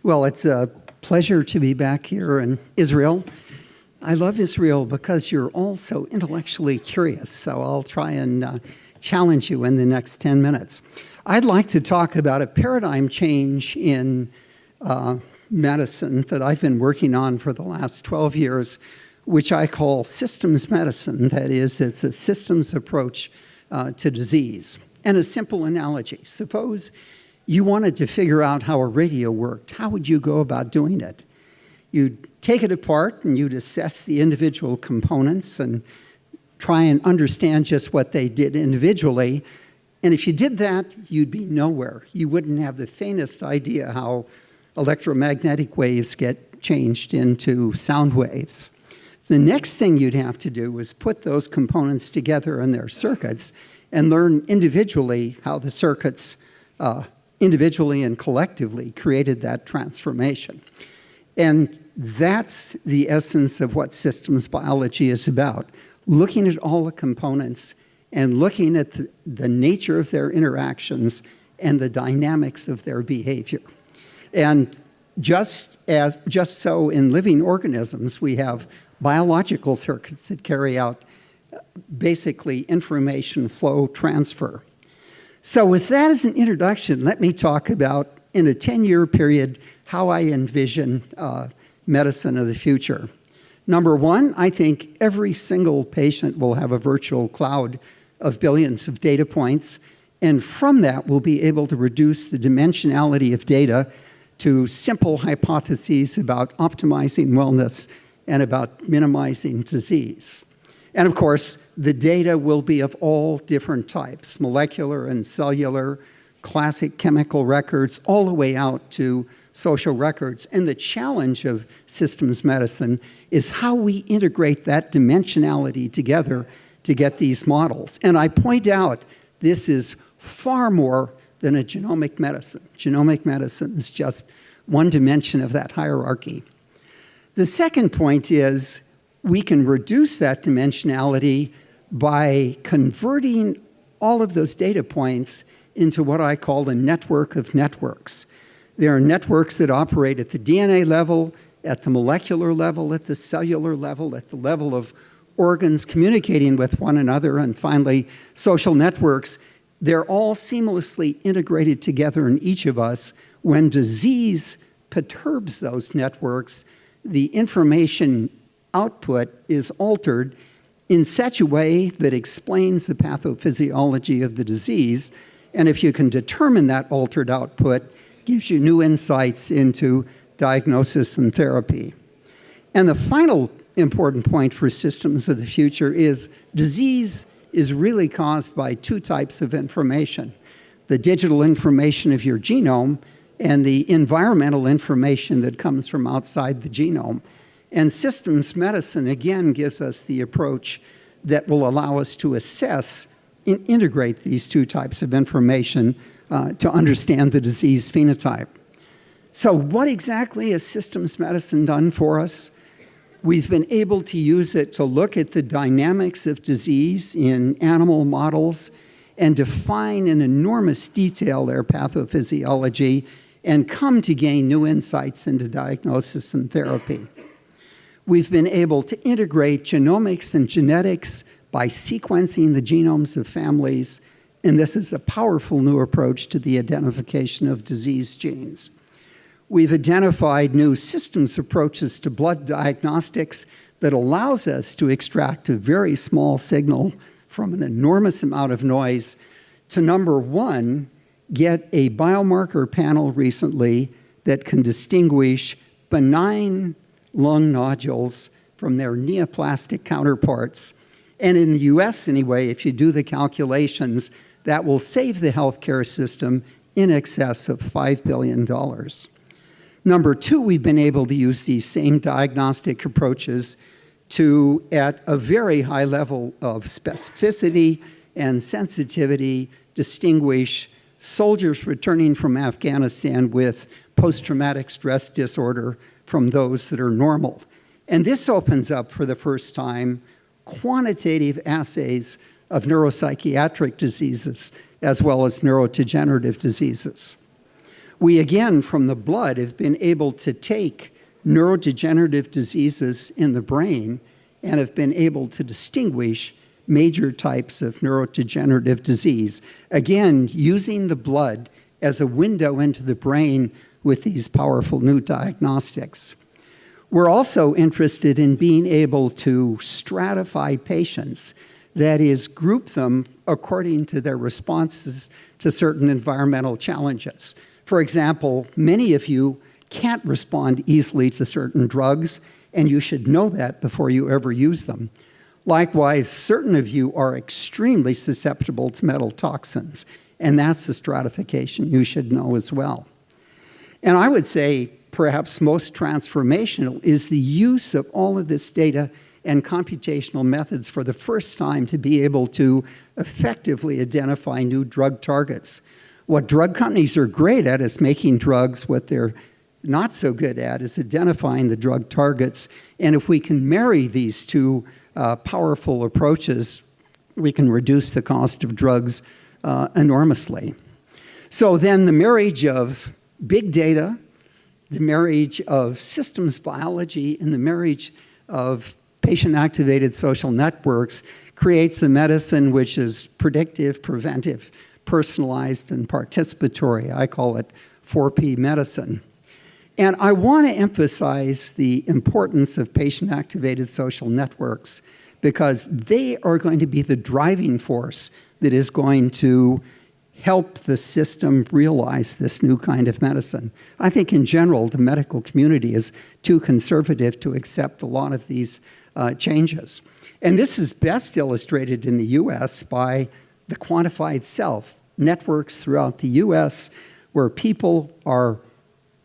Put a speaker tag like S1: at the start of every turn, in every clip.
S1: Well, it's a pleasure to be back here in Israel. I love Israel because you're all so intellectually curious, so I'll try and challenge you in the next 10 minutes. I'd like to talk about a paradigm change in medicine that I've been working on for the last 12 years, which I call systems medicine. That is, it's a systems approach to disease. And a simple analogy. Suppose you wanted to figure out how a radio worked. How would you go about doing it? You'd take it apart and you'd assess the individual components and try and understand just what they did individually. And if you did that, you'd be nowhere. You wouldn't have the faintest idea how electromagnetic waves get changed into sound waves. The next thing you'd have to do is put those components together in their circuits and learn individually how the circuits individually and collectively created that transformation. And that's the essence of what systems biology is about, looking at all the components and looking at the nature of their interactions and the dynamics of their behavior. And just so in living organisms, we have biological circuits that carry out basically information flow transfer. So with that as an introduction, let me talk about, in a 10-year period, how I envision medicine of the future. Number one, I think every single patient will have a virtual cloud of billions of data points, and from that we'll be able to reduce the dimensionality of data to simple hypotheses about optimizing wellness and about minimizing disease. And of course, the data will be of all different types, molecular and cellular, classic chemical records, all the way out to social records. And the challenge of systems medicine is how we integrate that dimensionality together to get these models. And I point out this is far more than a genomic medicine. Genomic medicine is just one dimension of that hierarchy. The second point is we can reduce that dimensionality by converting all of those data points into what I call a network of networks. There are networks that operate at the DNA level, at the molecular level, at the cellular level, at the level of organs communicating with one another, and finally, social networks. They're all seamlessly integrated together in each of us. When disease perturbs those networks, the information output is altered in such a way that explains the pathophysiology of the disease. And if you can determine that altered output, gives you new insights into diagnosis and therapy. And the final important point for systems of the future is disease is really caused by two types of information: the digital information of your genome and the environmental information that comes from outside the genome. And systems medicine, again, gives us the approach that will allow us to assess and integrate these two types of information to understand the disease phenotype. So what exactly has systems medicine done for us? We've been able to use it to look at the dynamics of disease in animal models and define in enormous detail their pathophysiology and come to gain new insights into diagnosis and therapy. We've been able to integrate genomics and genetics by sequencing the genomes of families, and this is a powerful new approach to the identification of disease genes. We've identified new systems approaches to blood diagnostics that allows us to extract a very small signal from an enormous amount of noise to, number one, get a biomarker panel recently that can distinguish benign lung nodules from their neoplastic counterparts. And in the US anyway, if you do the calculations, that will save the healthcare system in excess of $5 billion. Number two, we've been able to use these same diagnostic approaches to, at a very high level of specificity and sensitivity, distinguish soldiers returning from Afghanistan with post-traumatic stress disorder from those that are normal. And this opens up for the first time quantitative assays of neuropsychiatric diseases as well as neurodegenerative diseases. We, again, from the blood, have been able to take neurodegenerative diseases in the brain and have been able to distinguish major types of neurodegenerative disease. Again, using the blood as a window into the brain with these powerful new diagnostics. We're also interested in being able to stratify patients, that is, group them according to their responses to certain environmental challenges. For example, many of you can't respond easily to certain drugs, and you should know that before you ever use them. Likewise, certain of you are extremely susceptible to metal toxins, and that's a stratification you should know as well. And I would say perhaps most transformational is the use of all of this data and computational methods for the first time to be able to effectively identify new drug targets. What drug companies are great at is making drugs. What they're not so good at is identifying the drug targets. And if we can marry these two powerful approaches, we can reduce the cost of drugs enormously. So then the marriage of big data, the marriage of systems biology, and the marriage of patient-activated social networks creates a medicine which is predictive, preventive, personalized, and participatory. I call it 4P medicine. And I want to emphasize the importance of patient-activated social networks because they are going to be the driving force that is going to help the system realize this new kind of medicine. I think in general, the medical community is too conservative to accept a lot of these changes. And this is best illustrated in the US by the quantified self, networks throughout the US where people are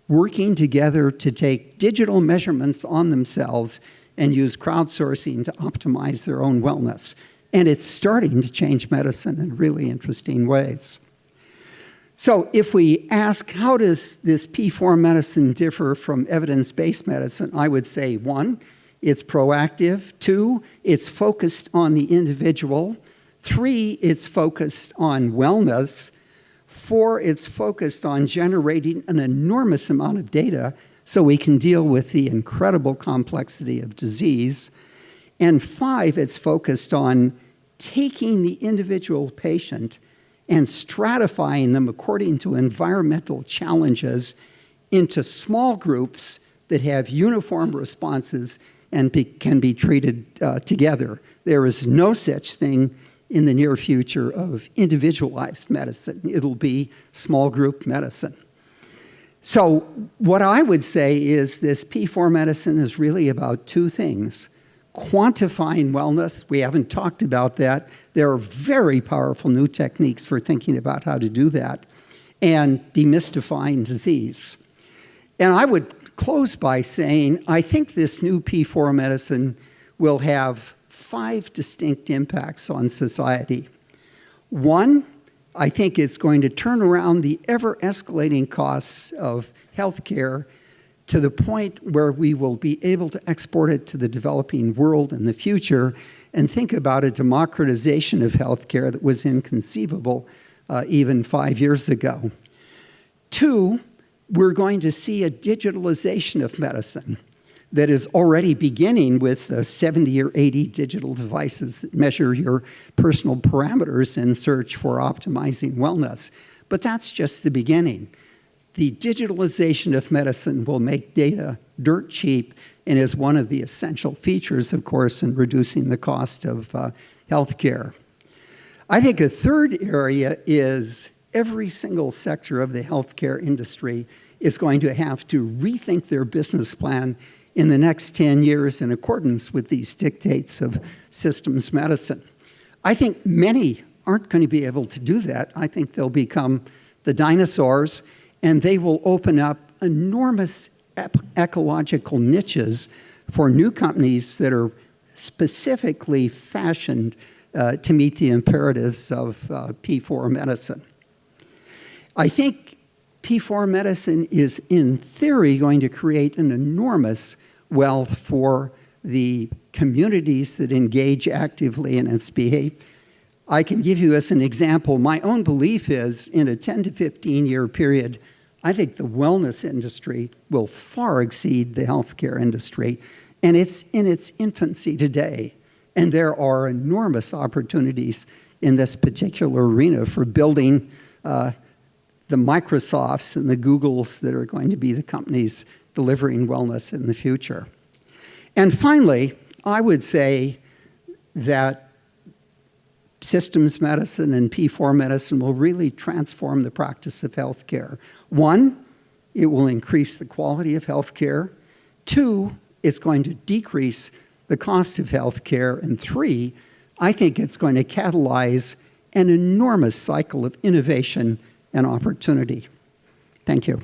S1: working together to take digital measurements on themselves and use crowdsourcing to optimize their own wellness. And it's starting to change medicine in really interesting ways. So if we ask, how does this P4 medicine differ from evidence-based medicine? I would say, 1, it's proactive. 2, it's focused on the individual. 3, it's focused on wellness. 4, it's focused on generating an enormous amount of data so we can deal with the incredible complexity of disease. And 5, it's focused on taking the individual patient and stratifying them according to environmental challenges into small groups that have uniform responses and can be treated together. There is no such thing in the near future of individualized medicine. It'll be small group medicine. So what I would say is this P4 medicine is really about 2 things. Quantifying wellness, we haven't talked about that. There are very powerful new techniques for thinking about how to do that, and demystifying disease. And I would close by saying, I think this new P4 medicine will have 5 distinct impacts on society. 1, I think it's going to turn around the ever-escalating costs of healthcare to the point where we will be able to export it to the developing world in the future and think about a democratization of healthcare that was inconceivable even 5 years ago. 2, we're going to see a digitalization of medicine that is already beginning with 70 or 80 digital devices that measure your personal parameters and search for optimizing wellness. But that's just the beginning. The digitalization of medicine will make data dirt cheap and is one of the essential features, of course, in reducing the cost of healthcare. I think a third area is every single sector of the healthcare industry is going to have to rethink their business plan in the next 10 years in accordance with these dictates of systems medicine. I think many aren't going to be able to do that. I think they'll become the dinosaurs, and they will open up enormous ecological niches for new companies that are specifically fashioned to meet the imperatives of P4 medicine. I think P4 medicine is, in theory, going to create an enormous wealth for the communities that engage actively in its behavior. I can give you as an example, my own belief is in a 10 to 15 year period, I think the wellness industry will far exceed the healthcare industry, and it's in its infancy today. And there are enormous opportunities in this particular arena for building the Microsofts and the Googles that are going to be the companies delivering wellness in the future. And finally, I would say that systems medicine and P4 medicine will really transform the practice of healthcare. One, it will increase the quality of healthcare. Two, it's going to decrease the cost of healthcare. And three, I think it's going to catalyze an enormous cycle of innovation and opportunity. Thank you.